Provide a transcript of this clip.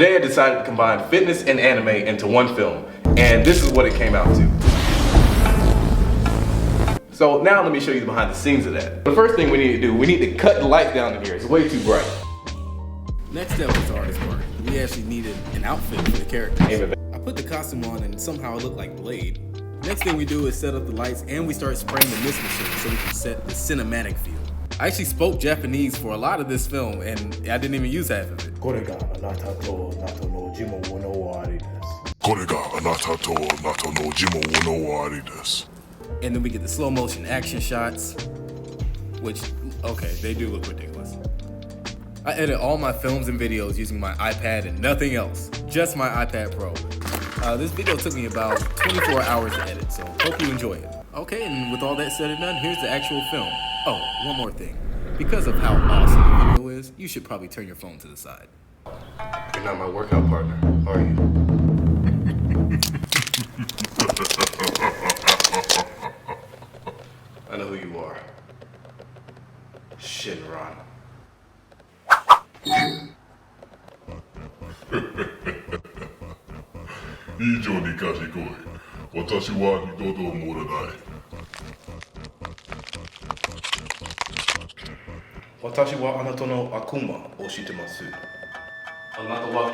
Today I decided to combine fitness and anime into one film, and this is what it came out to. So now let me show you the behind the scenes of that. The first thing we need to do, we need to cut the light down in here. It's way too bright. Next step was the artist part. We actually needed an outfit for the characters. I put the costume on and somehow it looked like Blade. Next thing we do is set up the lights and we start spraying the mist machine so we can set the cinematic feel. I actually spoke Japanese for a lot of this film and I didn't even use half of it. And then we get the slow motion action shots, which, okay, they do look ridiculous. I edit all my films and videos using my iPad and nothing else, just my iPad Pro. This video took me about 24 hours to edit, so hope you enjoy it. Okay, and with all that said and done, here's the actual film. Oh, one more thing. Because of how awesome the video is, you should probably turn your phone to the side. You're not my workout partner, are you? I know who you are. Shinron. 以上に賢い。私は二度と戻らない。私はあなたの悪魔を知ってます。あなたは